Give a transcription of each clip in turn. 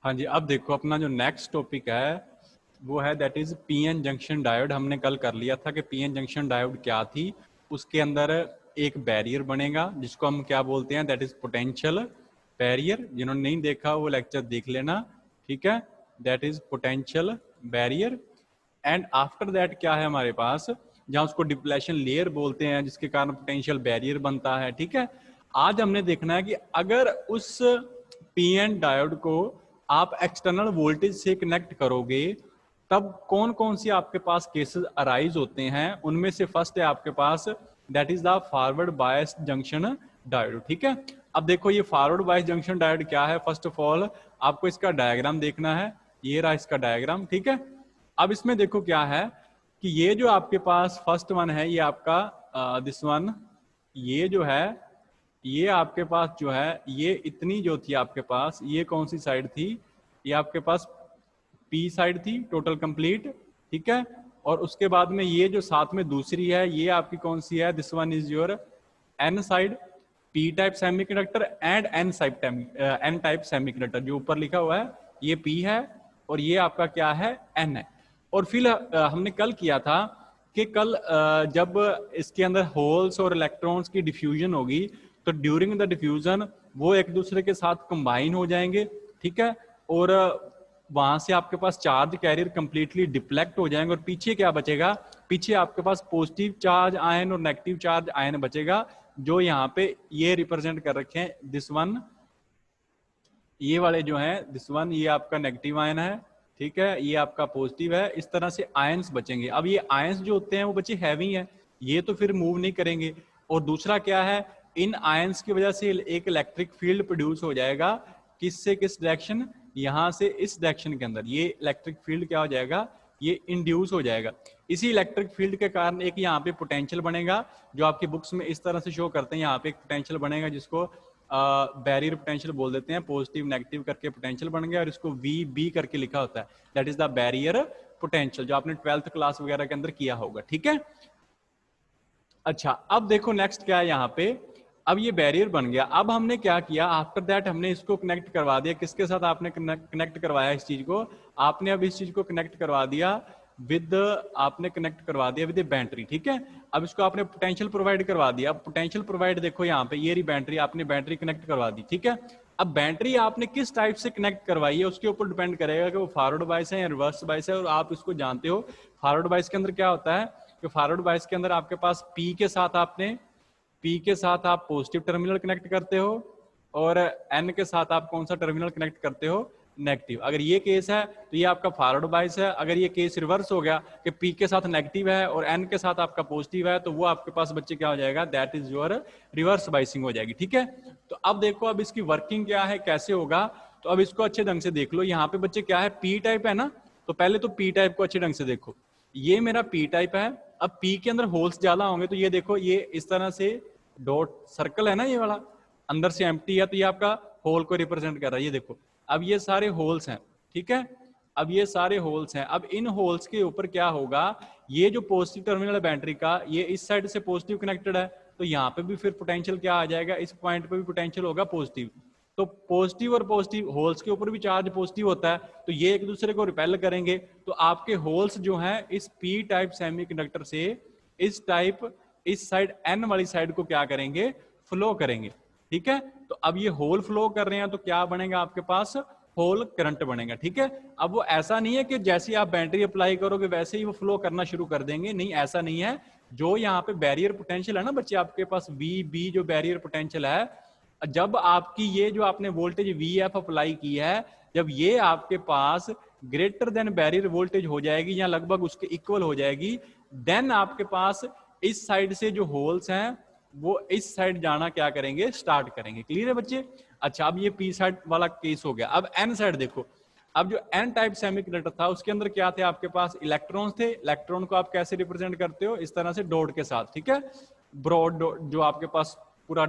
हाँ जी, अब देखो अपना जो नेक्स्ट टॉपिक है वो है that is PN junction diode. हमने कल कर लिया था कि पीएन जंक्शन डायोड क्या थी। उसके अंदर एक बैरियर बनेगा जिसको हम क्या बोलते हैं, दैट इज पोटेंशियल बैरियर। जिन्होंने नहीं देखा वो लेक्चर देख लेना, ठीक है। That is potential barrier. And after that क्या है हमारे पास, जहां उसको डिप्लेशन लेयर बोलते हैं, जिसके कारण पोटेंशियल बैरियर बनता है, ठीक है। आज हमने देखना है कि अगर उस पीएन डायोड को आप एक्सटर्नल वोल्टेज से कनेक्ट करोगे तब कौन कौन सी आपके पास केसेस अराइज होते हैं। उनमें से फर्स्ट है आपके पास that is the forward bias junction diode, ठीक है। अब देखो ये फॉरवर्ड बायस जंक्शन डायोड क्या है। फर्स्ट ऑफ ऑल आपको इसका डायग्राम देखना है, ये रहा इसका डायग्राम, ठीक है। अब इसमें देखो क्या है कि ये जो आपके पास फर्स्ट वन है ये आपका दिस वन, ये जो है ये आपके पास जो है ये इतनी जो थी आपके पास, ये कौन सी साइड थी, ये आपके पास पी साइड थी टोटल कंप्लीट, ठीक है। और उसके बाद में ये जो साथ में दूसरी है ये आपकी कौन सी है, this one is your N side, P type semiconductor and N type semiconductor. जो ऊपर लिखा हुआ है ये पी है और ये आपका क्या है, एन है। और फिर हमने कल किया था कि कल जब इसके अंदर होल्स और इलेक्ट्रॉन्स की डिफ्यूजन होगी तो ड्यूरिंग द डिफ्यूजन वो एक दूसरे के साथ कंबाइन हो जाएंगे, ठीक है। और वहां से आपके पास चार्ज कैरियर कंप्लीटली डिप्लेक्ट हो जाएंगे और पीछे क्या बचेगा, पीछे आपके पास पॉजिटिव चार्ज आयन और नेगेटिव चार्ज आयन बचेगा, जो यहाँ पे ये रिप्रेजेंट कर रखे हैं दिस वन, ये वाले जो हैं दिस वन, ये आपका नेगेटिव आयन है, ठीक है, ये आपका पॉजिटिव है। इस तरह से आयंस बचेंगे। अब ये आयंस जो होते हैं वो बच्चे हैवी हैं, ये तो फिर मूव नहीं करेंगे। और दूसरा क्या है, इन आयंस की वजह से एक इलेक्ट्रिक फील्ड प्रोड्यूस हो जाएगा, किससे किस डायरेक्शन, यहां से इस डायरेक्शन के अंदर ये इलेक्ट्रिक फील्ड क्या हो जाएगा, ये इंड्यूस हो जाएगा। इसी इलेक्ट्रिक फील्ड के कारण एक यहाँ पे पोटेंशियल बनेगा, जो आपकी बुक्स में इस तरह से शो करते हैं। यहाँ पे एक पोटेंशियल बनेगा जिसको बैरियर पोटेंशियल बोल देते हैं, पॉजिटिव नेगेटिव करके पोटेंशियल बन गया और इसको वी बी करके लिखा होता है, that is the barrier potential, जो आपने 12th क्लास वगैरह के अंदर किया होगा, ठीक है। अच्छा अब देखो नेक्स्ट क्या है यहाँ पे, अब ये बैरियर बन गया। अब हमने क्या किया, आफ्टर दैट हमने इसको कनेक्ट करवा दिया, किसके साथ आपने कनेक्ट करवाया इस चीज को, आपने अब इस चीज को कनेक्ट करवा दिया विद, आपने कनेक्ट करवा दिया विद ए बैटरी, ठीक है। अब इसको आपने पोटेंशियल प्रोवाइड करवा दिया। अब पोटेंशियल प्रोवाइड देखो यहाँ पे ये रही बैटरी, आपने बैटरी कनेक्ट करवा दी, ठीक है। अब बैटरी आपने किस टाइप से कनेक्ट करवाई है उसके ऊपर डिपेंड करेगा कि वो फॉरवर्ड बायस है या रिवर्स बायस है। और आप इसको जानते हो फॉरवर्ड बायस के अंदर क्या होता है कि फॉरवर्ड बायस के अंदर आपके पास पी के साथ आपने, पी के साथ आप पॉजिटिव टर्मिनल कनेक्ट करते हो और एन के साथ आप कौन सा टर्मिनल कनेक्ट करते हो, नेगेटिव। अगर ये केस है तो ये आपका फॉरवर्ड बायस है। अगर ये केस रिवर्स हो गया कि पी के साथ नेगेटिव है और एन के साथ आपका पॉजिटिव है, तो वो आपके पास बच्चे क्या हो जाएगा, that is your reverse biasing हो जाएगी, ठीक है। तो अब देखो अब इसकी वर्किंग क्या है, कैसे होगा, तो अब इसको अच्छे ढंग से देख लो। यहाँ पे बच्चे क्या है, पी टाइप है ना, तो पहले तो पी टाइप को अच्छे ढंग से देखो। ये मेरा पी टाइप है। अब पी के अंदर होल्स ज्यादा होंगे तो ये देखो ये इस तरह से डॉट सर्कल है ना ये वाला, अंदर से एम्प्टी है तो ये आपका होल को रिप्रेजेंट कर रहा है, ये देखो। अब ये सारे होल्स हैं, ठीक है। अब ये सारे होल्स हैं। अब इन होल्स के ऊपर क्या होगा, ये जो पॉजिटिव टर्मिनल है बैटरी का, ये इस साइड से पॉजिटिव कनेक्टेड है, तो यहाँ पे भी फिर पोटेंशियल क्या आ जाएगा, इस पॉइंट पे भी पोटेंशियल होगा पॉजिटिव। तो पॉजिटिव और पॉजिटिव होल्स के ऊपर भी चार्ज पॉजिटिव होता है, तो ये एक दूसरे को रिपेल करेंगे। तो आपके होल्स जो हैं इस पी टाइप सेमीकंडक्टर से इस टाइप, इस साइड एन वाली साइड को क्या करेंगे, फ्लो करेंगे, ठीक है। तो अब ये होल फ्लो कर रहे हैं तो क्या बनेगा आपके पास, होल करंट बनेगा, ठीक है। अब वो ऐसा नहीं है कि जैसे आप बैटरी अप्लाई करोगे वैसे ही वो फ्लो करना शुरू कर देंगे, नहीं ऐसा नहीं है। जो यहाँ पे बैरियर पोटेंशियल है ना बच्चे, आपके पास वी बी जो बैरियर पोटेंशियल है, जब आपकी ये जो आपने वोल्टेज वी एफ अप्लाई की है, जब ये आपके पास ग्रेटर देन बैरियर वोल्टेज हो जाएगी या लगभग उसके इक्वल हो जाएगी, देन आपके पास इस साइड से जो होल्स हैं वो इस साइड जाना क्या करेंगे, स्टार्ट करेंगे। क्लियर है बच्चे। अच्छा अब ये पी साइड वाला केस हो गया। अब एन साइड देखो, अब जो एन टाइप सेमीकंडक्टर था उसके अंदर क्या थे आपके पास, इलेक्ट्रॉन्स थे। इलेक्ट्रॉन को आप कैसे रिप्रेजेंट करते हो, इस तरह से डॉट के साथ, ठीक है, ब्रॉड डॉट जो आपके पास पूरा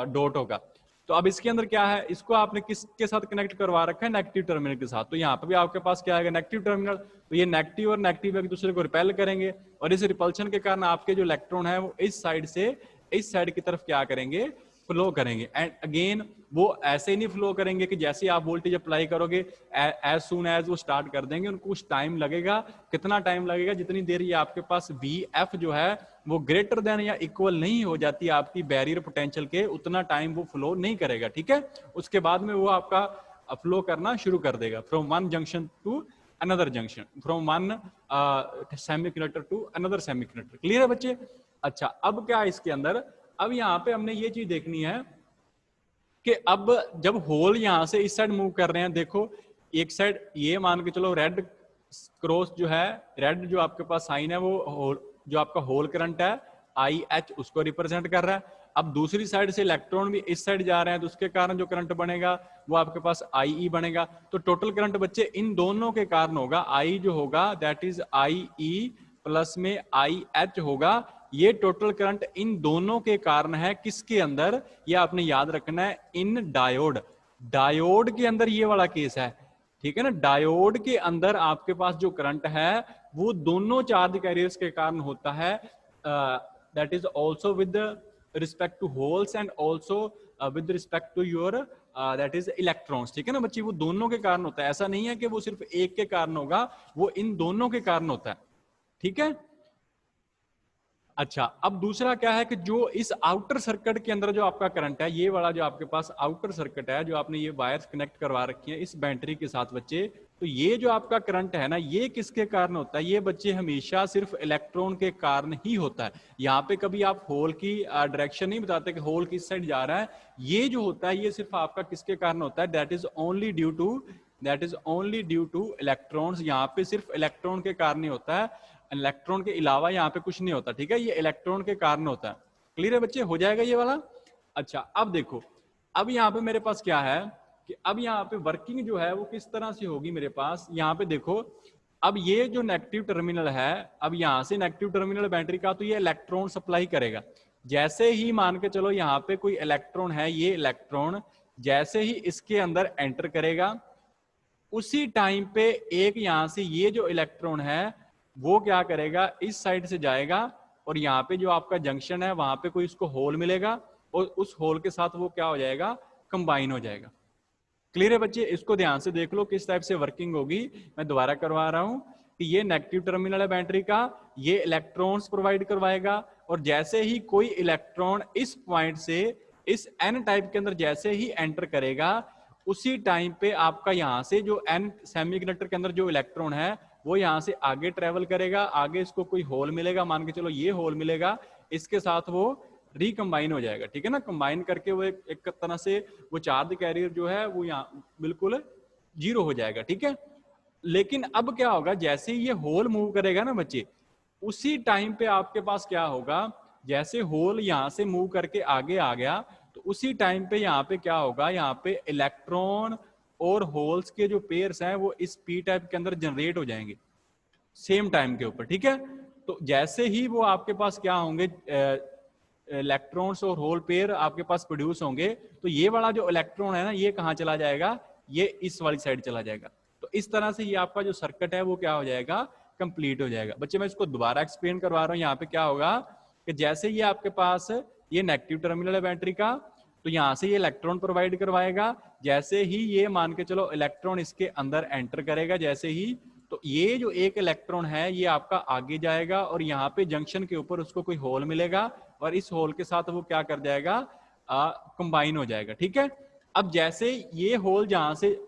डॉट होगा। तो अब इसके अंदर क्या है, इसको आपने किसके साथ कनेक्ट करवा रखा है, नेगेटिव टर्मिनल के साथ। तो यहाँ पे भी आपके पास क्या है, नेगेटिव टर्मिनल, तो ये नेगेटिव और नेगेटिव एक दूसरे को रिपेल करेंगे और इस रिपल्शन के कारण आपके जो इलेक्ट्रॉन है वो इस साइड से इस साइड की तरफ क्या करेंगे, फ्लो करेंगे। एंड अगेन वो ऐसे ही नहीं फ्लो करेंगे कि जैसे आप वोल्टेज अप्लाई करोगे एज सून एज वो स्टार्ट कर देंगे, उनको कुछ टाइम लगेगा। कितना टाइम लगेगा? जितनी देर ये आपके पास VF जो है वो ग्रेटर देन या इक्वल नहीं हो जाती आपकी बैरियर पोटेंशियल के, उतना टाइम वो फ्लो नहीं करेगा, ठीक है। उसके बाद में वो आपका फ्लो करना शुरू कर देगा from one junction to another junction, from one semiconductor to another semiconductor. Clear है बच्चे? अच्छा, अब क्या है इसके अंदर, अब यहाँ पे हमने ये चीज देखनी है कि अब जब होल यहां से इस साइड मूव कर रहे हैं, देखो एक साइड ये मान के चलो रेड क्रॉस जो है, रेड जो आपके पास साइन है वो जो आपका होल करंट है IH उसको रिप्रेजेंट कर रहा है। अब दूसरी साइड से इलेक्ट्रॉन भी इस साइड जा रहे हैं तो उसके कारण जो करंट बनेगा वो आपके पास IE बनेगा। तो टोटल करंट बच्चे इन दोनों के कारण होगा, I जो होगा दैट इज IE प्लस में IH होगा। ये टोटल करंट इन दोनों के कारण है, किसके अंदर? ये आपने याद रखना है, इन डायोड। डायोड के अंदर ये वाला केस है, ठीक है ना। डायोड के अंदर आपके पास जो करंट है वो दोनों चार्ज कैरियर्स के कारण होता है, that is also with respect to holes and also with respect to your that is electrons, ठीक है ना बच्चे। वो दोनों के कारण होता है, ऐसा नहीं है कि वो सिर्फ एक के कारण होगा, वो इन दोनों के कारण होता है, ठीक है। अच्छा, अब दूसरा क्या है कि जो इस आउटर सर्किट के अंदर जो आपका करंट है, ये वाला जो आपके पास आउटर सर्किट है, जो आपने ये वायर्स कनेक्ट करवा रखी है इस बैटरी के साथ बच्चे, तो ये जो आपका करंट है ना, ये किसके कारण होता है? ये बच्चे हमेशा सिर्फ इलेक्ट्रॉन के कारण ही होता है। यहाँ पे कभी आप होल की डायरेक्शन नहीं बताते कि होल किस साइड जा रहा है। ये जो होता है ये सिर्फ आपका किसके कारण होता है? That is only due two electrons. यहाँ पे सिर्फ इलेक्ट्रॉन के कारण ही होता है, इलेक्ट्रॉन के अलावा यहाँ पे कुछ नहीं होता, ठीक है। ये इलेक्ट्रॉन के कारण होता है। क्लियर है बच्चे? हो जाएगा ये वाला। अच्छा, अब देखो, अब यहाँ पे मेरे पास क्या है कि अब यहाँ पे वर्किंग जो है वो किस तरह से होगी मेरे पास। यहाँ पे देखो, अब ये जो नेगेटिव टर्मिनल है, अब यहाँ से नेगेटिव टर्मिनल बैटरी का, तो ये इलेक्ट्रॉन सप्लाई करेगा। जैसे ही मान के चलो यहाँ पे कोई इलेक्ट्रॉन है, ये इलेक्ट्रॉन जैसे ही इसके अंदर एंटर करेगा, उसी टाइम पे एक यहाँ से ये जो इलेक्ट्रॉन है वो क्या करेगा, इस साइड से जाएगा और यहाँ पे जो आपका जंक्शन है वहां पे कोई इसको होल मिलेगा और उस होल के साथ वो क्या हो जाएगा, कंबाइन हो जाएगा। क्लियर है बच्चे? इसको ध्यान से देख लो किस टाइप से वर्किंग होगी। मैं दोबारा करवा रहा हूं कि ये नेगेटिव टर्मिनल है बैटरी का, ये इलेक्ट्रॉन्स प्रोवाइड करवाएगा और जैसे ही कोई इलेक्ट्रॉन इस पॉइंट से इस N टाइप के अंदर जैसे ही एंटर करेगा, उसी टाइम पे आपका यहाँ से जो N सेमीकंडक्टर के अंदर जो इलेक्ट्रॉन है वो यहाँ से आगे ट्रेवल करेगा, आगे इसको कोई होल मिलेगा, मान के चलो ये होल मिलेगा, इसके साथ वो रिकम्बाइन हो जाएगा, ठीक है ना। कंबाइन करके वो एक तरह से वो चार्ज कैरियर जो है वो यहाँ बिल्कुल जीरो हो जाएगा, ठीक है। लेकिन अब क्या होगा, जैसे ही ये होल मूव करेगा ना बच्चे, उसी टाइम पे आपके पास क्या होगा, जैसे होल यहाँ से मूव करके आगे आ गया तो उसी टाइम पे यहाँ पे क्या होगा, यहाँ पे इलेक्ट्रॉन और होल्स के जो पेयर्स हैं वो इस पी टाइप के अंदर जनरेट हो जाएंगे सेम टाइम के ऊपर, ठीक है। तो जैसे ही वो आपके पास क्या होंगे, इलेक्ट्रॉन्स और होल पेयर आपके पास प्रोड्यूस होंगे, तो ये वाला जो इलेक्ट्रॉन है ना, ये कहाँ चला जाएगा, ये इस वाली साइड चला जाएगा। तो इस तरह से ये आपका जो सर्किट है वो क्या हो जाएगा, कंप्लीट हो जाएगा। बच्चे मैं इसको दोबारा एक्सप्लेन करवा रहा हूँ। यहाँ पे क्या होगा कि जैसे ये आपके पास ये नेगेटिव टर्मिनल है बैटरी का, तो यहाँ से ये इलेक्ट्रॉन प्रोवाइड करवाएगा। जैसे ही ये मान के चलो इलेक्ट्रॉन इसके अंदर एंटर करेगा, जैसे ही, तो ये जो एक इलेक्ट्रॉन है ये आपका आगे जाएगा और यहाँ पे जंक्शन के ऊपर उसको कोई होल मिलेगा और इस होल के साथ वो क्या कर जाएगा, कंबाइन हो जाएगा, ठीक है। अब जैसे ये होल जहां से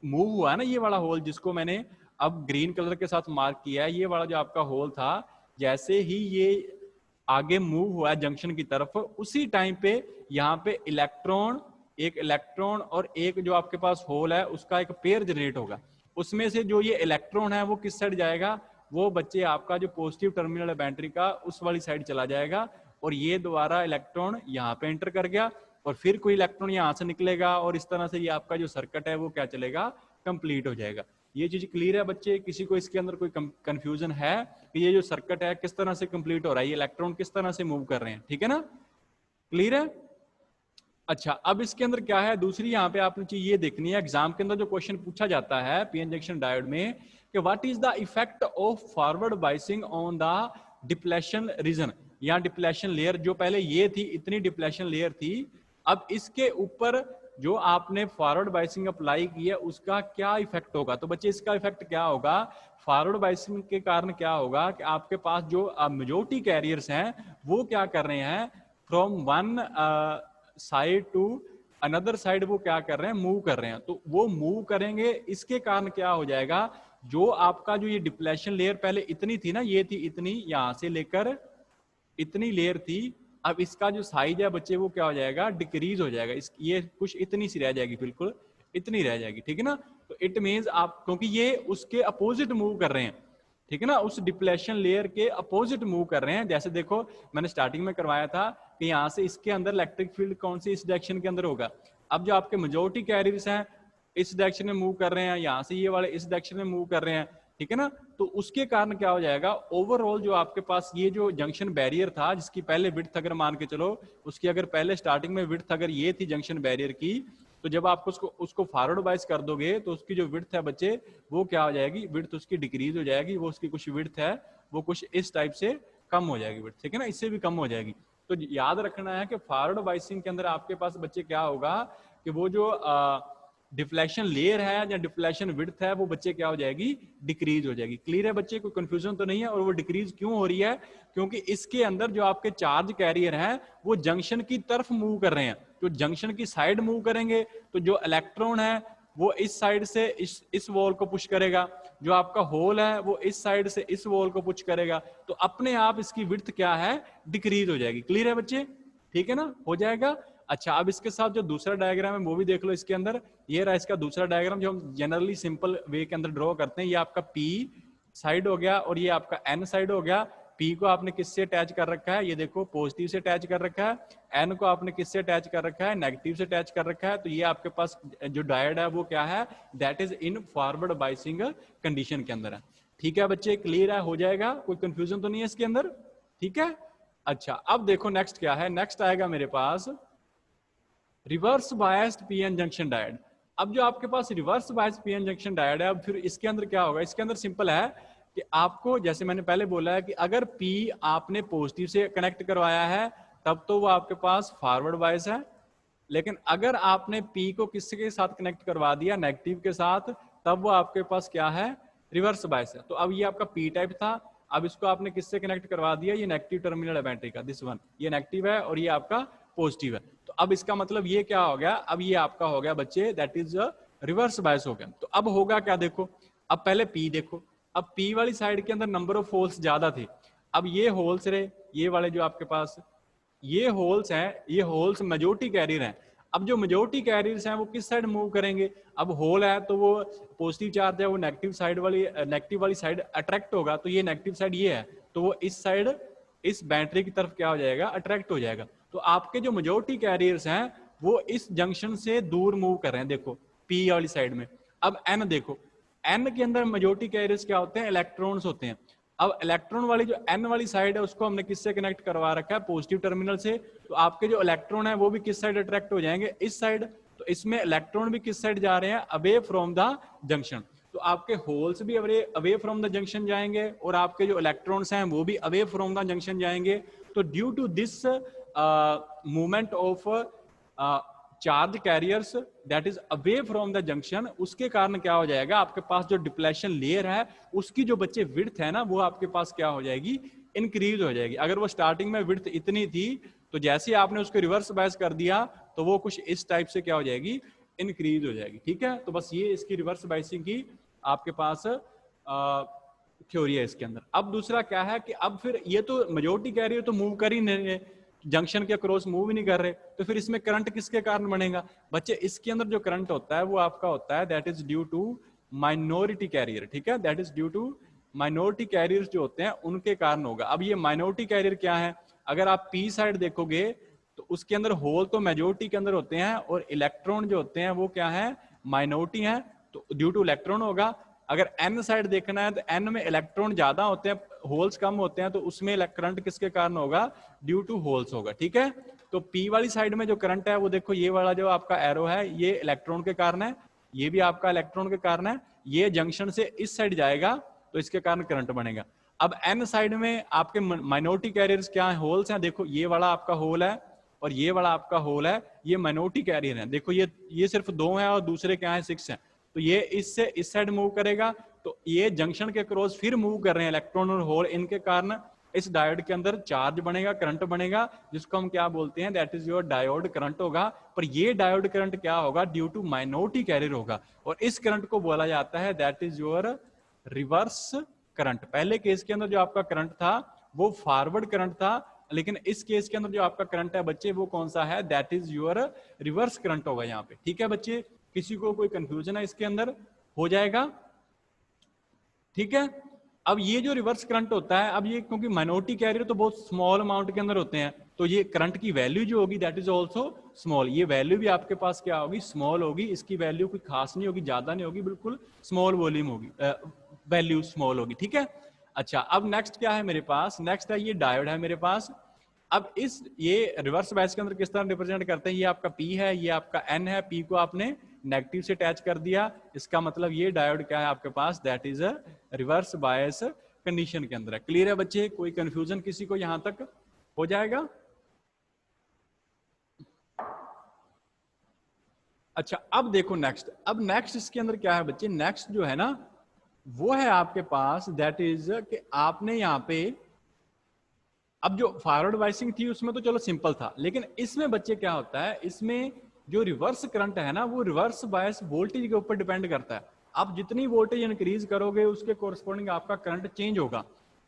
मूव हुआ है ना, ये वाला होल जिसको मैंने अब ग्रीन कलर के साथ मार्क किया है, ये वाला जो आपका होल था, जैसे ही ये आगे मूव हुआ है जंक्शन की तरफ, उसी टाइम पे यहाँ पे एक इलेक्ट्रॉन और एक जो आपके पास होल है उसका एक पेयर जनरेट होगा। उसमें से जो ये इलेक्ट्रॉन है वो किस साइड जाएगा, वो बच्चे आपका जो पॉजिटिव टर्मिनल है बैटरी का उस वाली साइड चला जाएगा और ये दोबारा इलेक्ट्रॉन यहाँ पे एंटर कर गया और फिर कोई इलेक्ट्रॉन यहाँ से निकलेगा और इस तरह से ये आपका जो सर्किट है वो क्या चलेगा, कंप्लीट हो जाएगा। ये चीज क्लियर है बच्चे? किसी को इसके अंदर कोई कंफ्यूजन है कि ये जो सर्किट है किस तरह से कंप्लीट हो रहा है, ये इलेक्ट्रॉन किस तरह से मूव कर रहे हैं, ठीक है ना, क्लियर है? अच्छा, अब इसके अंदर क्या है, दूसरी यहाँ पे आपने चीज ये देखनी है, एग्जाम के अंदर जो क्वेश्चन पूछा जाता है पीएन जंक्शन डायोड में कि what is the effect of forward biasing on the depletion region, या डिप्लेशन लेयर। जो पहले ये थी, इतनी डिप्लेशन लेयर थी, अब इसके ऊपर जो आपने फॉरवर्ड बाइसिंग अप्लाई की है उसका क्या इफेक्ट होगा? तो बच्चे इसका इफेक्ट क्या होगा? फॉरवर्ड बाइसिंग के कारण क्या होगा कि आपके पास जो मेजॉरिटी कैरियर्स हैं वो क्या कर रहे हैं, from one side to another side वो क्या कर रहे हैं, मूव कर रहे हैं। तो वो मूव करेंगे, इसके कारण क्या हो जाएगा, जो आपका जो ये डिप्लेशन लेयर पहले इतनी थी ना, ये थी इतनी, यहां से लेकर इतनी लेयर थी, अब इसका जो साइज है बच्चे वो क्या हो जाएगा, डिक्रीज हो जाएगा। ये कुछ इतनी सी रह जाएगी, बिल्कुल इतनी रह जाएगी, ठीक है ना। तो इट मीन्स आप, क्योंकि ये उसके अपोजिट मूव कर रहे हैं, ठीक है ना, उस डिप्लेशन लेयर के अपोजिट मूव कर रहे हैं। जैसे देखो मैंने स्टार्टिंग में करवाया था कि यहाँ से इसके अंदर इलेक्ट्रिक फील्ड कौन सी इस डायरेक्शन के अंदर होगा। अब जो आपके मेजॉरिटी कैरियर्स हैं इस डायरेक्शन में मूव कर रहे हैं, यहाँ से ये वाले इस डायरेक्शन में मूव कर रहे हैं, ठीक है ना। तो उसके कारण क्या हो जाएगा, ओवरऑल जो आपके पास ये जो जंक्शन बैरियर था, जिसकी पहले विड्थ अगर मान के चलो, उसकी अगर पहले स्टार्टिंग में विड्थ अगर ये थी जंक्शन बैरियर की, तो जब आप उसको फॉरवर्ड बाइस कर दोगे तो उसकी जो विड्थ है बच्चे वो क्या हो जाएगी, विड्थ उसकी डिक्रीज हो जाएगी। वो उसकी कुछ विड्थ है वो कुछ इस टाइप से कम हो जाएगी विड्थ, ठीक है ना, इससे भी कम हो जाएगी। तो याद रखना है कि फॉरवर्ड बाइसिंग के अंदर आपके पास बच्चे क्या होगा कि वो जो डिफ्लेक्शन लेयर है या डिफ्लेक्शन विड्थ है वो बच्चे क्या हो जाएगी, डिक्रीज हो जाएगी। क्लियर है बच्चे, कोई कंफ्यूजन तो नहीं है। और वो डिक्रीज क्यों हो रही है, क्योंकि इसके अंदर जो आपके चार्ज कैरियर हैं वो जंक्शन की तरफ मूव कर रहे हैं। जो जंक्शन की साइड मूव करेंगे तो जो इलेक्ट्रॉन है वो इस साइड से इस वॉल को पुश करेगा, जो आपका होल है वो इस साइड से इस वॉल को पुश करेगा। तो अपने आप इसकी विड्थ क्या है, डिक्रीज हो जाएगी। क्लियर है बच्चे, ठीक है ना, हो जाएगा। अच्छा, अब इसके साथ जो दूसरा डायग्राम है वो भी देख लो इसके अंदर। ये रहा इसका दूसरा डायग्राम जो हम जनरली सिंपल वे के अंदर ड्रॉ करते हैं। ये आपका पी साइड हो गया और ये आपका एन साइड हो गया। पी को आपने किससे अटैच कर रखा है, ये देखो पॉजिटिव से अटैच कर रखा है। एन को आपने किससे अटैच कर रखा है, नेगेटिव से अटैच कर रखा है। तो ये आपके पास जो डायोड है वो क्या है, that is in forward biasing condition के अंदर है। ठीक है बच्चे, क्लियर है, हो जाएगा, कोई कंफ्यूजन तो नहीं है इसके अंदर, ठीक है। अच्छा, अब देखो नेक्स्ट क्या है, नेक्स्ट आएगा मेरे पास reverse biased PN junction diode. अब जो आपके पास reverse biased PN junction diode है, अब फिर इसके अंदर क्या होगा, इसके अंदर सिंपल है कि आपको, जैसे मैंने पहले बोला है कि अगर पी आपने पॉजिटिव से कनेक्ट करवाया है तब तो वो आपके पास फॉरवर्ड बायस है। लेकिन अगर आपने पी को किसके साथ कनेक्ट करवा दिया, नेगेटिव के साथ, तब वो आपके पास क्या है, रिवर्स बायस है। तो अब ये आपका पी टाइप था, अब इसको आपने किससे कनेक्ट करवा दिया, ये नेगेटिव टर्मिनल है बैटरी का, दिस वन, ये नेगेटिव है और ये आपका पॉजिटिव है। तो अब इसका मतलब ये क्या हो गया, अब ये आपका हो गया बच्चे दैट इज रिवर्स बायस हो गया। तो अब होगा क्या, देखो अब पहले पी देखो, अब पी वाली साइड के अंदर नंबर ऑफ होल्स ज्यादा थे। अब ये होल्स रहे, ये वाले जो आपके पास ये होल्स हैं, ये होल्स मेजॉरिटी कैरियर हैं। अब जो मेजॉरिटी कैरियर्स हैं वो किस साइड मूव करेंगे, अब होल है तो वो पॉजिटिव चार्ज है वो नेगेटिव वाली साइड अट्रैक्ट होगा। तो ये नेगेटिव साइड ये है तो वो इस साइड इस बैटरी की तरफ क्या हो जाएगा, अट्रैक्ट हो जाएगा। तो आपके जो मेजॉरिटी कैरियर्स हैं वो इस जंक्शन से दूर मूव कर रहे हैं, देखो पी वाली साइड में। अब एन देखो, एन के अंदर मेजॉरिटी कैरियर्स क्या होते हैं, इलेक्ट्रॉन्स होते हैं। अब इलेक्ट्रॉन वाली जो एन वाली साइड है उसको हमने किससे कनेक्ट करवा रखा है, पॉजिटिव टर्मिनल से। तो आपके जो इलेक्ट्रॉन है वो भी किस साइड अट्रैक्ट हो जाएंगे, इस साइड। तो इसमें इलेक्ट्रॉन भी किस साइड जा रहे हैं, अवे फ्रॉम द जंक्शन। तो आपके होल्स भी अवे फ्रॉम द जंक्शन जाएंगे और आपके जो इलेक्ट्रॉन्स हैं वो भी अवे फ्रॉम द जंक्शन जाएंगे। तो due to this movement of charge carriers that is away from the junction, उसके कारण क्या हो जाएगा, आपके पास जो डिप्लेशन लेयर है उसकी जो बच्चे विड्थ है ना वो आपके पास क्या हो जाएगी, इंक्रीज हो जाएगी। अगर वो स्टार्टिंग में विड्थ इतनी थी तो जैसे आपने उसको रिवर्स बायस कर दिया तो वो कुछ इस टाइप से क्या हो जाएगी, इंक्रीज हो जाएगी। ठीक है, तो बस ये इसकी रिवर्स बायसिंग की आपके पास थ्योरी है इसके अंदर। अब दूसरा क्या है कि अब फिर ये तो मेजॉरिटी कैरियर तो मूव कर ही नहीं, जंक्शन के क्रॉस मूव ही नहीं कर रहे, तो फिर इसमें करंट किसके कारण बनेगा बच्चे, इसके अंदर जो करंट होता है वो आपका होता है that is due to minority carrier. ठीक है, that is due to minority carriers जो होते हैं उनके कारण होगा। अब ये माइनॉरिटी कैरियर क्या है, अगर आप पी साइड देखोगे तो उसके अंदर होल तो मेजॉरिटी के अंदर होते हैं और इलेक्ट्रॉन जो होते हैं वो क्या है, माइनॉरिटी है, तो ड्यू टू इलेक्ट्रॉन होगा। अगर एन साइड देखना है तो एन में इलेक्ट्रॉन ज्यादा होते हैं, होल्स कम होते हैं, तो उसमें करंट किसके कारण होगा, ड्यू टू होल्स होगा। ठीक है, तो पी वाली साइड में जो करंट है वो देखो ये वाला जो आपका एरो है ये इलेक्ट्रॉन के कारण है, ये भी आपका इलेक्ट्रॉन के कारण है, ये जंक्शन से इस साइड जाएगा तो इसके कारण करंट बनेगा। अब एन साइड में आपके माइनॉरिटी कैरियर्स क्या है, होल्स हैं, देखो ये वाला आपका होल है, और ये वाला आपका होल है, ये माइनॉरिटी कैरियर है। देखो ये सिर्फ 2 है और दूसरे क्या है 6 है, तो ये इससे इस साइड मूव करेगा, तो ये जंक्शन के क्रॉस फिर मूव कर रहे हैं इलेक्ट्रॉन और होल, इनके कारण इस डायोड के अंदर चार्ज बनेगा, करंट बनेगा, जिसको हम क्या बोलते हैं, that is your diode current होगा। पर ये डायोड करंट क्या होगा, ड्यू टू माइनॉरिटी कैरियर होगा, और इस करंट को बोला जाता है that is your reverse current. पहले केस के अंदर जो आपका करंट था वो फॉरवर्ड करंट था, लेकिन इस केस के अंदर जो आपका करंट है बच्चे वो कौन सा है, that is your reverse current होगा यहाँ पे। ठीक है बच्चे, किसी को कोई कंफ्यूजन है इसके अंदर, हो जाएगा? ठीक है। अब ये जो रिवर्स करंट होता है, अब ये क्योंकि माइनॉरिटी कैरियर तो बहुत स्मॉल अमाउंट के अंदर होते हैं, तो ये करंट की वैल्यू जो होगी दैट इज ऑल्सो स्मॉल। ये वैल्यू भी आपके पास क्या होगी, स्मॉल होगी। इसकी वैल्यू कोई खास नहीं होगी, ज्यादा नहीं होगी, बिल्कुल स्मॉल वॉल्यूम होगी, वैल्यू स्मॉल होगी। ठीक है। अच्छा, अब नेक्स्ट क्या है मेरे पास, नेक्स्ट है ये डायोड है मेरे पास। अब इस ये रिवर्स बायस के अंदर किस तरह रिप्रेजेंट करते हैं, ये आपका P है, ये आपका N है, P को आपने नेगेटिव से अटैच कर दिया, इसका मतलब ये डायोड क्या है आपके पास, that is a reverse bias condition के अंदर है। क्लियर है बच्चे, कोई कंफ्यूजन किसी को यहां तक, हो जाएगा? अच्छा, अब देखो नेक्स्ट, अब नेक्स्ट इसके अंदर क्या है बच्चे, नेक्स्ट जो है ना वो है आपके पास दैट इज कि आपने यहां पे, अब जो फॉरवर्ड बायसिंग थी उसमें तो चलो सिंपल था, लेकिन इसमें बच्चे क्या होता है, इसमें जो रिवर्स करंट है ना वो रिवर्स बायस वोल्टेज के ऊपर डिपेंड करता है। आप जितनी वोल्टेज इंक्रीज करोगे उसके कोरस्पॉन्डिंग आपका करंट चेंज होगा,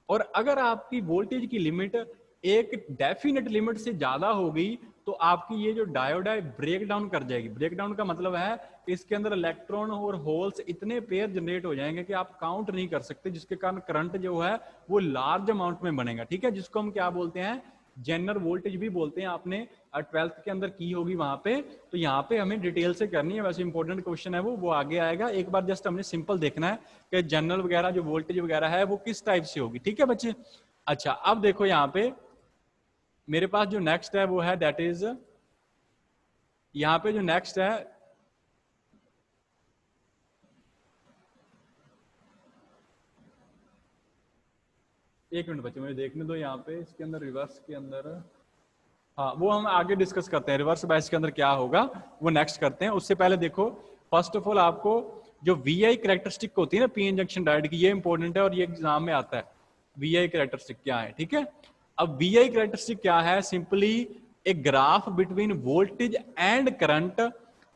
और अगर आपकी वोल्टेज की लिमिट एक डेफिनेट लिमिट से ज्यादा हो गई तो आपकी ये जो डायोड है ब्रेक डाउन कर जाएगी। ब्रेक डाउन का मतलब है कि इसके अंदर इलेक्ट्रॉन और होल्स इतने पेयर जनरेट हो जाएंगे कि आप काउंट नहीं कर सकते, जिसके कारण करंट जो है वो लार्ज अमाउंट में बनेगा। ठीक है, जिसको हम क्या बोलते हैं, जनरल वोल्टेज भी बोलते हैं। आपने 12th के अंदर की होगी वहां पे, तो यहाँ पे हमें डिटेल से करनी है, वैसे इंपॉर्टेंट क्वेश्चन है वो आगे आएगा। एक बार जस्ट हमने सिंपल देखना है कि जनरल वगैरह जो वोल्टेज वगैरह है वो किस टाइप से होगी। ठीक है बच्चे। अच्छा, अब देखो यहाँ पे मेरे पास जो नेक्स्ट है वो है दैट इज, यहाँ पे जो नेक्स्ट है, एक मिनट बच्चे मुझे देखने दो, यहाँ पे इसके अंदर रिवर्स के अंदर, हाँ वो हम आगे डिस्कस करते हैं, रिवर्स बायस के अंदर क्या होगा वो नेक्स्ट करते हैं। उससे पहले देखो, फर्स्ट ऑफ ऑल आपको जो VI कैरेक्टरिस्टिक होती है ना पी एन जंक्शन डायोड की, ये इंपॉर्टेंट है और ये एग्जाम में आता है। VI कैरेक्टरिस्टिक क्या है, ठीक है। अब VI कैरेक्टरिस्टिक क्या है, simply a graph between voltage and current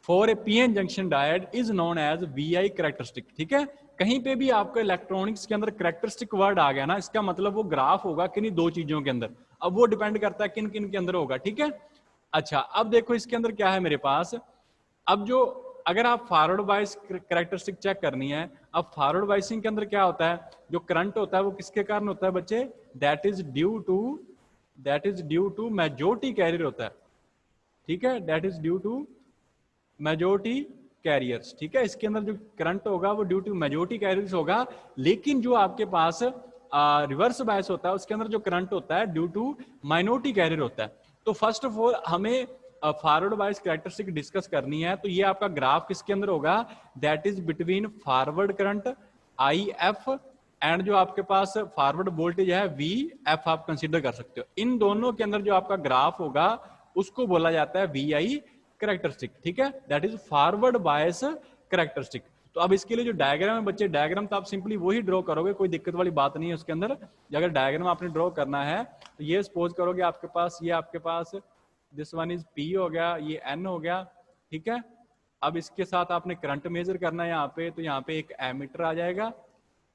for a PN junction diode is known as VI characteristic. ठीक है, कहीं पे भी आपको इलेक्ट्रॉनिक्स के अंदर कैरेक्टरिस्टिक वर्ड आ गया ना, इसका मतलब वो ग्राफ होगा किन्हीं दो चीजों के अंदर। अब वो डिपेंड करता है किन किन के अंदर होगा। ठीक है। अच्छा, अब देखो इसके अंदर क्या है मेरे पास, अब जो अगर आप फॉरवर्ड बायस कैरेक्टरिस्टिक चेक करनी है, अब फॉरवर्ड बायसिंग के अंदर क्या होता है, जो करंट होता है वो किसके कारण होता है बच्चे, that is due to majority carrier होता है। ठीक है, that is due to majority carriers. ठीक है, इसके अंदर जो करंट होगा वो ड्यू टू मेजॉरिटी कैरियर्स होगा, लेकिन जो आपके पास रिवर्स बायस होता है उसके अंदर जो करंट होता है ड्यू टू माइनॉरिटी कैरियर होता है। तो फर्स्ट ऑफ ऑल हमें फॉरवर्ड बायस कैरेक्टरिस्टिक डिस्कस करनी है, तो ये आपका ग्राफ किसके अंदर होगा, that is between forward current IF and जो आपके पास फॉरवर्ड वोल्टेज है VF, आप कंसीडर कर सकते हो। इन दोनों के अंदर जो आपका ग्राफ होगा उसको बोला जाता है VI कैरेक्टरिस्टिक। ठीक है, that is forward bias characteristic. तो अब इसके लिए जो डायग्राम है बच्चे, डायग्राम तो आप सिंपली वही ड्रॉ करोगे, कोई दिक्कत वाली बात नहीं है उसके अंदर। अगर डायग्राम आपने ड्रॉ करना है तो ये सपोज करोगे आपके पास, ये आपके पास दिस वन इज P हो गया, ये N हो गया। ठीक है, अब इसके साथ आपने करंट मेजर करना है यहाँ पे, तो यहाँ पे एक एमीटर आ जाएगा,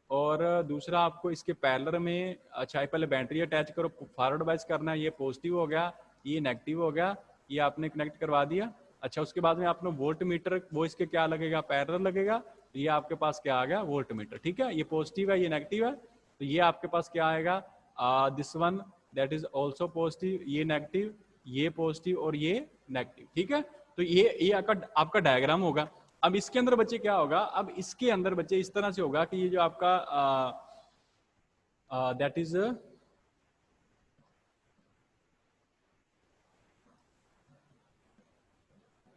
और दूसरा आपको इसके पैरेलल में, अच्छा पहले बैटरी अटैच करो, फॉरवर्ड बायस करना है, ये पॉजिटिव हो गया, ये नेगेटिव हो गया, ये आपने कनेक्ट करवा दिया। अच्छा, उसके बाद में आपने वोल्ट मीटर, वो इसके क्या लगेगा, पैरेलल लगेगा, तो ये आपके पास क्या आ गया, वोल्ट मीटर। ठीक है, ये पॉजिटिव है, ये नेगेटिव है, तो ये आपके पास क्या आएगा, this one that is also positive, ये नेगेटिव, ये पॉजिटिव और ये नेगेटिव। ठीक है, तो ये आपका डायग्राम होगा। अब इसके अंदर बच्चे क्या होगा, अब इसके अंदर बच्चे इस तरह से होगा कि ये जो आपका दैट इज,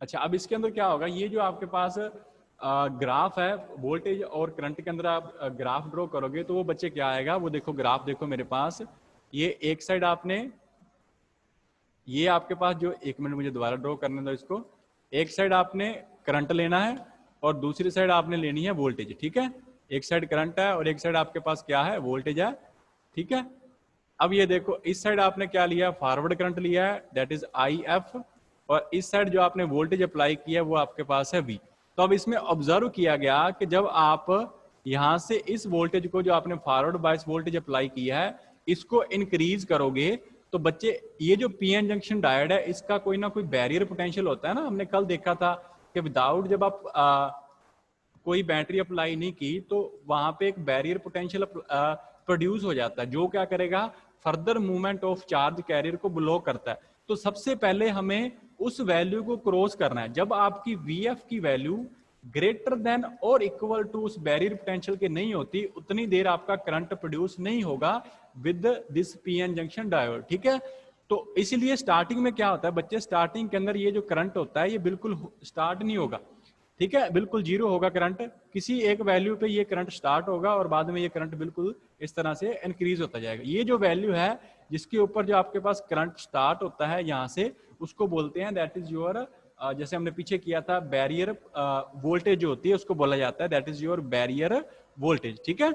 अच्छा अब इसके अंदर क्या होगा, ये जो आपके पास ग्राफ है वोल्टेज और करंट के अंदर आप ग्राफ ड्रॉ करोगे तो वो बच्चे क्या आएगा, वो देखो ग्राफ देखो मेरे पास, ये एक साइड आपने ये आपके पास जो, एक मिनट मुझे दोबारा ड्रॉ करने दो इसको, एक साइड आपने करंट लेना है और दूसरी साइड आपने लेनी है वोल्टेज, ठीक है। एक साइड करंट है और एक साइड आपके पास क्या है, वोल्टेज है, ठीक है। अब ये देखो इस साइड आपने क्या लिया, फॉरवर्ड करंट लिया है, दैट इज आई एफ, और इस साइड जो आपने वोल्टेज अप्लाई किया है वो आपके पास है वी। तो अब इसमें ऑब्जर्व किया गया कि जब आप यहां से इस वोल्टेज को जो आपने फॉरवर्ड बायस वोल्टेज अप्लाई किया है इसको इंक्रीज करोगे तो बच्चे ये जो पीएन जंक्शन डायोड है इसका कोई ना कोई बैरियर पोटेंशियल होता है ना। हमने कल देखा था कि विदाउट जब आप कोई बैटरी अप्लाई नहीं की तो वहां पे एक बैरियर पोटेंशियल प्रोड्यूस हो जाता है जो क्या करेगा, further movement of charge carrier को ब्लॉक करता है। तो सबसे पहले हमें उस वैल्यू को क्रॉस करना है। जब आपकी वीएफ की वैल्यू ग्रेटर देन और इक्वल टू उस बैरियर पोटेंशियल के नहीं होती उतनी देर आपका करंट प्रोड्यूस नहीं होगा with this PN junction diode, ठीक है। तो इसीलिए स्टार्टिंग में क्या होता है बच्चे, स्टार्टिंग के अंदर ये जो करंट होता है ये बिल्कुल स्टार्ट नहीं होगा, ठीक है, बिल्कुल जीरो होगा करंट। किसी एक वैल्यू पे ये करंट स्टार्ट होगा और बाद में ये करंट बिल्कुल इस तरह से इंक्रीज होता जाएगा। ये जो वैल्यू है जिसके ऊपर जो आपके पास करंट स्टार्ट होता है यहाँ से, उसको बोलते हैं दैट इज योर, जैसे हमने पीछे किया था बैरियर वोल्टेज जो होती है उसको बोला जाता है that is your barrier voltage, ठीक है।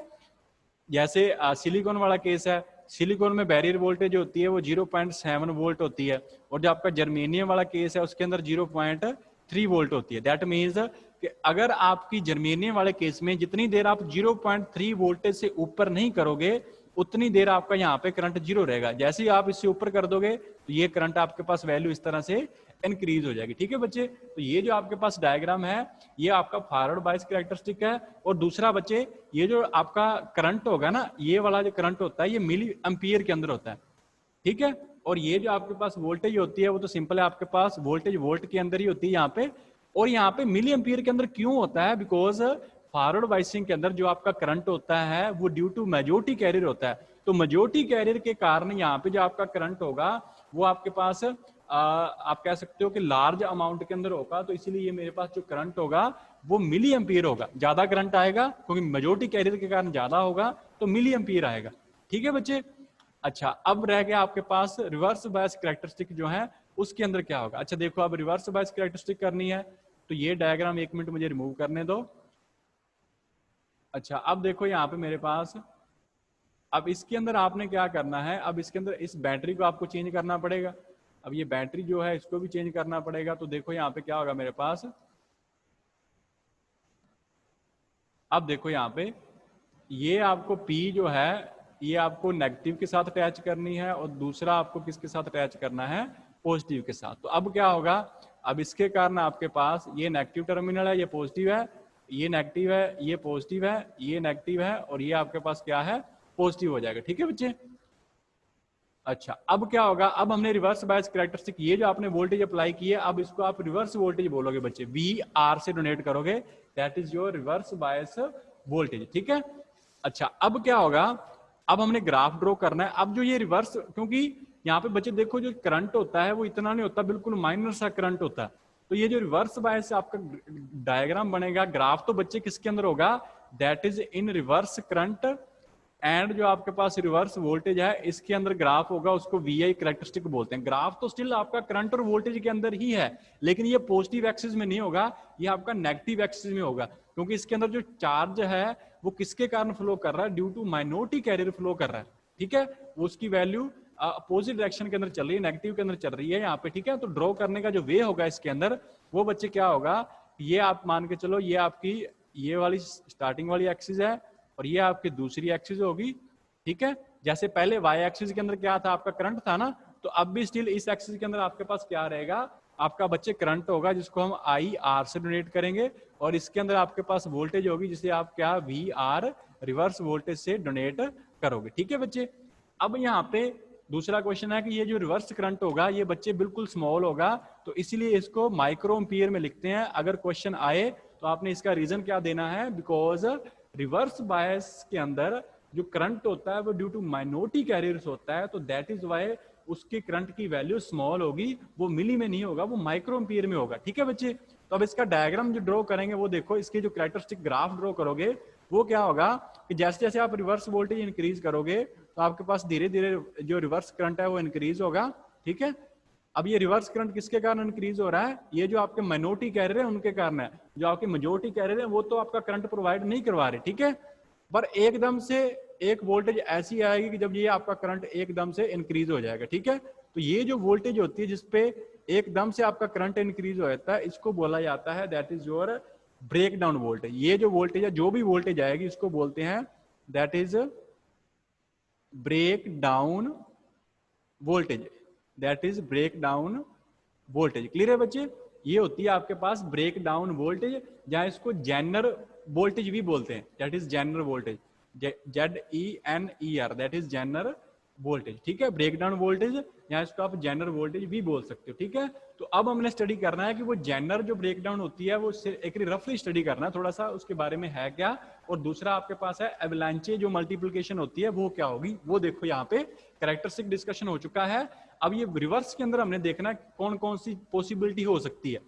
जैसे सिलिकॉन वाला केस है, सिलिकॉन में बैरियर वोल्टेज होती है वो 0.7 वोल्ट होती है, और जो आपका जर्मेनियम वाला केस है उसके अंदर 0.3 वोल्ट होती है। दैट मीन्स कि अगर आपकी जर्मेनियम वाले केस में जितनी देर आप 0.3 वोल्टेज से ऊपर नहीं करोगे उतनी देर आपका यहाँ पे करंट जीरो रहेगा। जैसे ही आप इससे ऊपर कर दोगे तो ये करंट आपके पास वैल्यू इस तरह से इंक्रीज हो जाएगी, ठीक है बच्चे। तो ये जो आपके पास डायग्राम है ये आपका फॉरवर्ड बायस कैरेक्टरिस्टिक है। और दूसरा बच्चे ये जो आपका करंट होगा ना, ये वाला जो करंट होता है ये मिली एम्पियर के अंदर होता है, ठीक है। और ये जो आपके पास वोल्टेज होती है वो तो सिंपल है, आपके पास वोल्टेज वोल्ट के अंदर ही होती है यहाँ पे। और यहाँ पे मिली एम्पियर के अंदर क्यों होता है, बिकॉज फॉरवर्ड बायसिंग के अंदर जो आपका करंट होता है वो ड्यू टू मेजॉरिटी कैरियर होता है। तो मेजॉरिटी कैरियर के कारण यहाँ पे जो आपका करंट होगा वो आपके पास आप कह सकते हो कि लार्ज अमाउंट के अंदर होगा। तो इसीलिए ये मेरे पास जो करंट होगा वो मिली एम्पियर होगा, ज्यादा करंट आएगा क्योंकि मेजॉरिटी कैरियर के कारण ज्यादा होगा तो मिली एम्पियर आएगा, ठीक है बच्चे। अच्छा, अब रह गया आपके पास रिवर्स बायस कैरेक्टरिस्टिक जो है उसके अंदर क्या होगा। अच्छा देखो, अब रिवर्स बायस कैरेक्टरिस्टिक करनी है तो ये डायग्राम एक मिनट मुझे रिमूव करने दो। अच्छा अब देखो यहाँ पे मेरे पास, अब इसके अंदर आपने क्या करना है, अब इसके अंदर इस बैटरी को आपको चेंज करना पड़ेगा। अब ये बैटरी जो है इसको भी चेंज करना पड़ेगा। तो देखो यहाँ पे क्या होगा मेरे पास, अब देखो यहाँ पे ये आपको P जो है ये आपको नेगेटिव के साथ अटैच करनी है और दूसरा आपको किसके साथ अटैच करना है, पॉजिटिव के साथ। तो अब क्या होगा, अब इसके कारण आपके पास ये नेगेटिव टर्मिनल है, ये पॉजिटिव है, ये नेगेटिव है, ये पॉजिटिव है, ये नेगेटिव है और ये आपके पास क्या है, पॉजिटिव हो जाएगा, ठीक है बच्चे। अच्छा अब क्या होगा, अब हमने रिवर्स बायस कैरेक्टरिस्टिक ये जो आपने वोल्टेज अप्लाई की है अब इसको आप रिवर्स वोल्टेज बोलोगे बच्चे, वी आर से डोनेट करोगे, that is your reverse bias voltage, ठीक है। अच्छा अब क्या होगा, अब हमने ग्राफ ड्रॉ करना है। अब जो ये रिवर्स, क्योंकि यहाँ पे बच्चे देखो जो करंट होता है वो इतना नहीं होता, बिल्कुल माइनर सा करंट होता है। तो ये जो रिवर्स बायस से आपका डायग्राम बनेगा, ग्राफ तो बच्चे किसके अंदर होगा, that is in reverse current and जो आपके पास रिवर्स वोल्टेज है इसके अंदर ग्राफ होगा, उसको वीआई कैरेक्टरिस्टिक बोलते हैं। ग्राफ तो स्टिल आपका करंट और वोल्टेज के अंदर ही है लेकिन ये पॉजिटिव एक्सिस में नहीं होगा, ये आपका नेगेटिव एक्सिस में होगा क्योंकि इसके अंदर जो चार्ज है वो किसके कारण फ्लो कर रहा है, due to minority carrier flow कर रहा है, ठीक है। उसकी वैल्यू अपोजिट डायरेक्शन के अंदर चल रही है, नेगेटिव के अंदर चल रही है यहाँ पे, ठीक है। तो ड्रॉ करने का जो वे होगा इसके अंदर वो बच्चे क्या होगा, ये आप मान के चलो ये आपकी ये वाली स्टार्टिंग वाली एक्सिस है और ये आपकी दूसरी एक्सिस होगी, ठीक है। जैसे पहले वाई एक्सिस के अंदर क्या था, आपका करंट था ना, तो अब भी स्टिल इस एक्सिस के अंदर आपके पास क्या रहेगा, आपका बच्चे करंट होगा जिसको हम आई आर से डोनेट करेंगे और इसके अंदर आपके पास वोल्टेज होगी जिसे आप क्या वी आर रिवर्स वोल्टेज से डोनेट करोगे, ठीक है बच्चे। अब यहाँ पे दूसरा क्वेश्चन है कि ये जो रिवर्स करंट होगा ये बच्चे बिल्कुल स्मॉल होगा, तो इसीलिए इसको माइक्रो एम्पियर में लिखते हैं। अगर क्वेश्चन आए तो आपने इसका रीजन क्या देना है, बिकॉज रिवर्स बायस के अंदर जो करंट होता है वो ड्यू टू माइनॉरिटी कैरियर्स होता है, तो दैट इज वाई उसके करंट की वैल्यू स्मॉल होगी, वो मिली में नहीं होगा, वो माइक्रो एम्पियर में होगा, ठीक है बच्चे। तो अब इसका डायग्राम जो ड्रॉ करेंगे वो देखो, इसके जो कैरेक्टरिस्टिक ग्राफ ड्रॉ करोगे वो क्या होगा कि जैसे जैसे आप रिवर्स वोल्टेज इंक्रीज करोगे तो आपके पास धीरे धीरे जो रिवर्स करंट है वो इंक्रीज होगा, ठीक है। अब ये रिवर्स करंट किसके कारण इंक्रीज हो रहा है? ये जो आपके माइनॉरिटी कैरियर है उनके कारण है। जो आपके मेजोरिटी कैरियर है वो तो आपका करंट प्रोवाइड नहीं करवा रहे, ठीक है, पर एकदम से एक वोल्टेज ऐसी आएगी कि जब ये आपका करंट एकदम से इंक्रीज हो जाएगा, ठीक है। तो ये जो वोल्टेज होती है जिसपे एकदम से आपका करंट इंक्रीज हो जाता है, इसको बोला जाता है that is your breakdown voltage. ये जो वोल्टेज है, जो भी वोल्टेज आएगी, इसको बोलते हैं that is breakdown voltage, that is breakdown voltage. Clear है बच्चे? ये होती है आपके पास ब्रेक डाउन वोल्टेज, जहां इसको जेनर वोल्टेज भी बोलते हैं, that is Zener voltage, ZENER, that is Zener voltage, ठीक है। ब्रेक डाउन वोल्टेज या इसको आप जेनर वोल्टेज भी बोल सकते हो, ठीक है। तो अब हमने स्टडी करना है कि वो जेनर जो ब्रेक डाउन होती है वो एक रफली स्टडी करना है थोड़ा सा उसके बारे में है क्या। और दूसरा आपके पास है एवलांचे जो मल्टीप्लिकेशन होती है वो क्या होगी, वो देखो यहाँ पे कैरेक्टरिस्टिक डिस्कशन हो चुका है। अब ये रिवर्स के अंदर हमने देखना है कौन कौन सी पॉसिबिलिटी हो सकती है।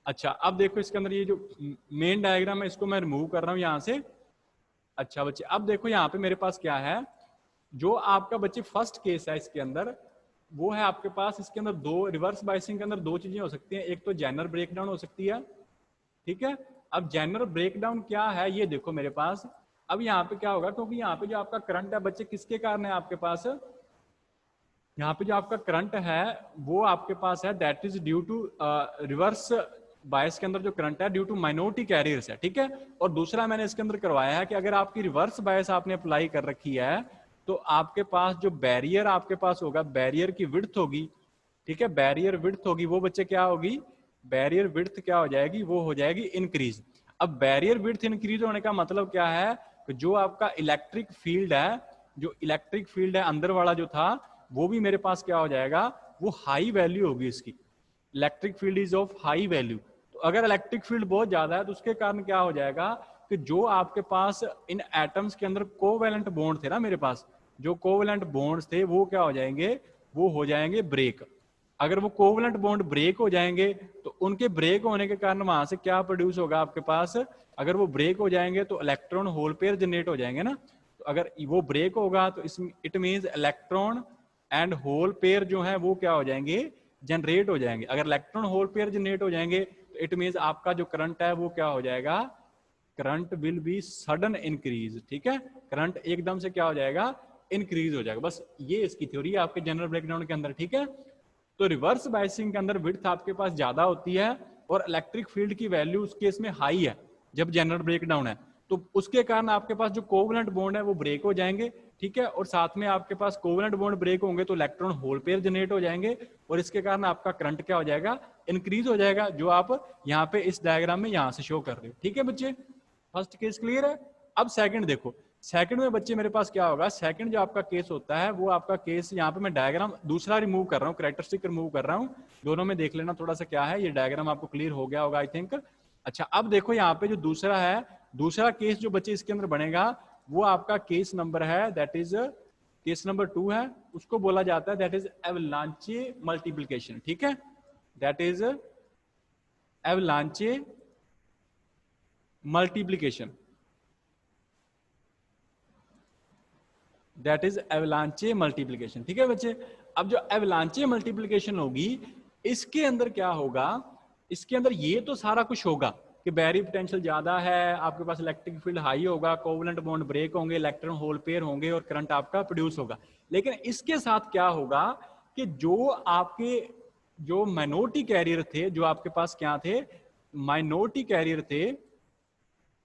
अच्छा, अब देखो इसके अंदर ये जो मेन डायग्राम है इसको मैं रिमूव कर रहा हूँ यहाँ से। अच्छा बच्चे, अब देखो यहाँ पे मेरे पास क्या है, जो आपका बच्चे फर्स्ट केस है इसके अंदर, वो है आपके पास इसके अंदर दो रिवर्स बायसिंग के अंदर दो चीजें हो सकती हैं। एक तो जेनर ब्रेकडाउन हो सकती है, ठीक है। अब जेनर ब्रेकडाउन क्या है ये देखो मेरे पास। अब यहाँ पे क्या होगा, क्योंकि यहाँ पे जो आपका करंट है बच्चे किसके कारण है आपके पास, यहाँ पे जो आपका करंट है वो आपके पास है that is due to reverse bias के अंदर जो करंट है ड्यू टू माइनॉरिटी कैरियर्स है, ठीक है। और दूसरा मैंने इसके अंदर करवाया है कि अगर आपकी रिवर्स बायस आपने अप्लाई कर रखी है तो आपके पास जो बैरियर आपके पास होगा, बैरियर की विड्थ होगी, ठीक है, बैरियर विड्थ होगी, वो बच्चे क्या होगी, बैरियर विड्थ क्या हो जाएगी, वो हो जाएगी इंक्रीज। अब बैरियर विड्थ इंक्रीज होने का मतलब क्या है कि जो आपका इलेक्ट्रिक फील्ड है, जो इलेक्ट्रिक फील्ड है अंदर वाला जो था वो भी मेरे पास क्या हो जाएगा, वो हाई वैल्यू होगी इसकी। Electric field is of high value. तो अगर इलेक्ट्रिक फील्ड बहुत ज्यादा है तो उसके कारण क्या हो जाएगा कि जो आपके पास इन एटम्स के अंदर कोवैलेंट बॉन्ड थे ना मेरे पास, जो कोवैलेंट बॉन्ड्स थे वो क्या हो जाएंगे, वो हो जाएंगे ब्रेक। अगर वो कोवैलेंट बॉन्ड ब्रेक हो जाएंगे तो उनके ब्रेक होने के कारण वहां से क्या प्रोड्यूस होगा आपके पास, अगर वो ब्रेक हो जाएंगे तो इलेक्ट्रॉन होल पेयर जनरेट हो जाएंगे ना। तो अगर वो ब्रेक होगा तो इसमें it means electron and hole pair जो है वो क्या हो जाएंगे, जनरेट हो जाएंगे। अगर इलेक्ट्रॉन होल पेयर जनरेट हो जाएंगे तो इट मींस आपका जो करंट है वो क्या हो जाएगा, current will be sudden increase, ठीक है। करंट एकदम से क्या हो जाएगा, इंक्रीज हो जाएगा। बस ये इसकी थ्योरी है आपके जनरल ब्रेकडाउन के अंदर, ठीक है। तो रिवर्स बायसिंग के अंदर विड्थ आपके पास ज्यादा होती है और इलेक्ट्रिक फील्ड की वैल्यू उस केस में हाई है जब जनरल ब्रेकडाउन है, तो उसके कारण आपके पास जो कोवलेंट बॉन्ड है वो ब्रेक हो जाएंगे, ठीक है। और साथ में आपके पास कोवलेंट बॉन्ड ब्रेक होंगे तो इलेक्ट्रॉन होल पेयर जनरेट हो जाएंगे और इसके कारण आपका करंट क्या हो जाएगा, इंक्रीज हो जाएगा, जो आप यहाँ पे इस डायग्राम में यहाँ से शो कर रहे हो, ठीक है बच्चे। फर्स्ट केस क्लियर है। अब सेकंड देखो, सेकंड में बच्चे मेरे पास क्या होगा, सेकंड जो आपका केस होता है वो आपका केस, यहाँ पे मैं डायग्राम दूसरा रिमूव कर रहा हूँ, कैरेक्टरिस्टिक रिमूव कर रहा हूँ, दोनों में देख लेना थोड़ा सा क्या है। ये डायग्राम आपको क्लियर हो गया होगा आई थिंक। अच्छा, अब देखो यहाँ पे जो दूसरा है, दूसरा केस जो बच्चे इसके अंदर बनेगा वो आपका केस नंबर है, दैट इज केस नंबर 2 है, उसको बोला जाता है दैट इज एवलांचे मल्टीप्लिकेशन, ठीक है। That is एवलांचे multiplication, that is एवलांचे multiplication, ठीक है बच्चे। अब जो एवलांचे मल्टीप्लिकेशन होगी इसके अंदर क्या होगा, इसके अंदर ये तो सारा कुछ होगा कि बैरियर पोटेंशियल ज्यादा है, आपके पास इलेक्ट्रिक फील्ड हाई होगा, कोवलेंट बॉन्ड ब्रेक होंगे, इलेक्ट्रॉन होल पेयर होंगे और करंट आपका प्रोड्यूस होगा। लेकिन इसके साथ क्या होगा कि जो आपके जो माइनॉरिटी कैरियर थे, जो आपके पास क्या थे, माइनॉरिटी कैरियर थे,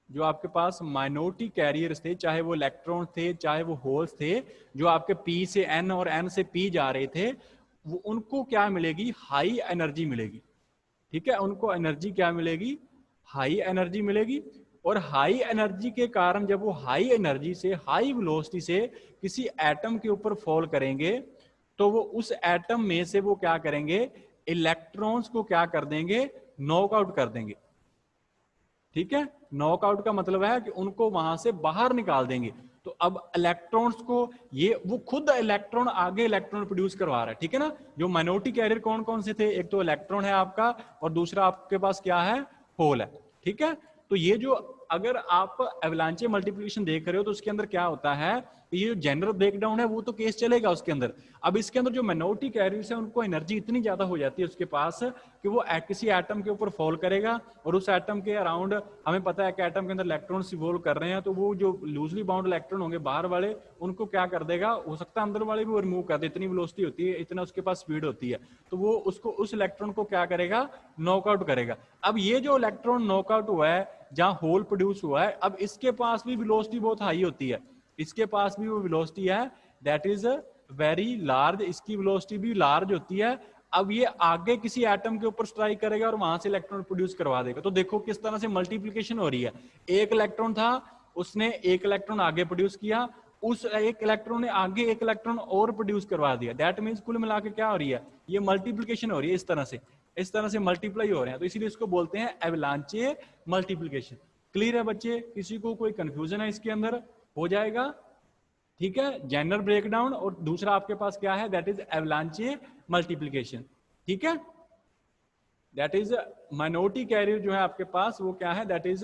जो आपके पास माइनॉरिटी कैरियर्स थे, चाहे वो इलेक्ट्रॉन थे चाहे वो होल्स थे, जो आपके पी से एन और एन से पी जा रहे थे, वो उनको क्या मिलेगी, हाई एनर्जी मिलेगी, ठीक है। उनको एनर्जी क्या मिलेगी, हाई एनर्जी मिलेगी। और हाई एनर्जी के कारण जब वो हाई एनर्जी से हाई वेलोसिटी से किसी एटम के ऊपर फॉल करेंगे तो वो उस एटम में से वो क्या करेंगे, इलेक्ट्रॉन्स को क्या कर देंगे, नॉकआउट कर देंगे, ठीक है। नॉकआउट का मतलब है कि उनको वहां से बाहर निकाल देंगे। तो अब इलेक्ट्रॉन्स को ये वो खुद इलेक्ट्रॉन आगे इलेक्ट्रॉन प्रोड्यूस करवा रहा है, ठीक है ना। जो माइनॉरिटी कैरियर कौन कौन से थे, एक तो इलेक्ट्रॉन है आपका और दूसरा आपके पास क्या है, होल है, ठीक है। तो ये जो अगर आप एवलांचे मल्टीप्लिकेशन देख रहे हो तो उसके अंदर क्या होता है, ये जो जनरल ब्रेकडाउन है वो तो केस चलेगा उसके अंदर। अब इसके अंदर जो माइनॉरिटी कैरियर्स है उनको एनर्जी इतनी ज्यादा हो जाती है उसके पास कि वो किसी एटम के ऊपर फॉल करेगा और उस एटम के अराउंड, हमें पता है कि एटम के अंदर इलेक्ट्रॉन्स इवॉल्व कर रहे हैं, तो वो जो लूजली बाउंड इलेक्ट्रॉन होंगे बाहर वाले, उनको क्या कर देगा, हो सकता है अंदर वाले भी वो रिमूव कर दे, इतनी वेलोसिटी होती है, इतना उसके पास स्पीड होती है, तो वो उसको उस इलेक्ट्रॉन को क्या करेगा, नॉकआउट करेगा। अब ये जो इलेक्ट्रॉन नॉकआउट हुआ है जहां होल प्रोड्यूस हुआ है, अब इसके पास भी वेलोसिटी बहुत हाई होती है, इसके पास भी वो वेलोसिटी है दैट इज वेरी लार्ज, इसकी वेलोसिटी भी लार्ज होती है। अब ये आगे किसी एटम के ऊपर स्ट्राइक करेगा और वहां से इलेक्ट्रॉन प्रोड्यूस करवा देगा। तो देखो किस तरह से मल्टीप्लिकेशन हो रही है, एक इलेक्ट्रॉन था, उसने एक इलेक्ट्रॉन आगे प्रोड्यूस किया, उस एक इलेक्ट्रॉन ने आगे एक इलेक्ट्रॉन और प्रोड्यूस करवा दिया, दैट मींस कुल मिला के क्या हो रही है, ये मल्टीप्लिकेशन हो रही है, इस तरह से मल्टीप्लाई हो रहे हैं, तो इसीलिए इसको बोलते हैं एवलांचे मल्टीप्लिकेशन। क्लियर है बच्चे, किसी को कोई कंफ्यूजन है इसके अंदर, हो जाएगा, ठीक है। जनरल ब्रेकडाउन और दूसरा आपके पास क्या है, दैट इज एवलांचे मल्टीप्लिकेशन, ठीक है। दैट इज माइनॉरिटी कैरियर जो है आपके पास वो क्या है, दैट इज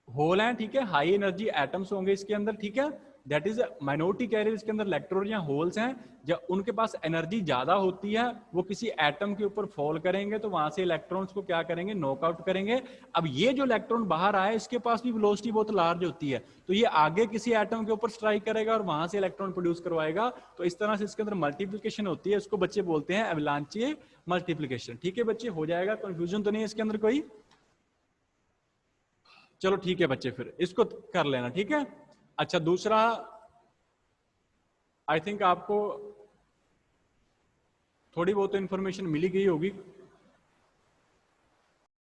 होल है, ठीक है, हाई एनर्जी एटम्स होंगे इसके अंदर, ठीक है। दैट इज माइनॉरिटी कैरियर, इसके अंदर इलेक्ट्रॉन या होल्स हैं, जब उनके पास एनर्जी ज्यादा होती है, वो किसी एटम के ऊपर फॉल करेंगे तो वहां से इलेक्ट्रॉन्स को क्या करेंगे, नॉकआउट करेंगे। अब ये जो इलेक्ट्रॉन बाहर आए इसके पास भी वेलोसिटी बहुत लार्ज होती है, तो ये आगे किसी एटम के ऊपर स्ट्राइक करेगा और वहां से इलेक्ट्रॉन प्रोड्यूस करवाएगा, तो इस तरह से इसके अंदर मल्टीप्लिकेशन होती है, इसको बच्चे बोलते हैं एवलांचे मल्टीप्लिकेशन, ठीक है बच्चे, हो जाएगा, कंफ्यूजन तो नहीं है इसके अंदर कोई। चलो ठीक है बच्चे, फिर इसको कर लेना, ठीक है। अच्छा दूसरा, आई थिंक आपको थोड़ी बहुत इंफॉर्मेशन मिली गई होगी,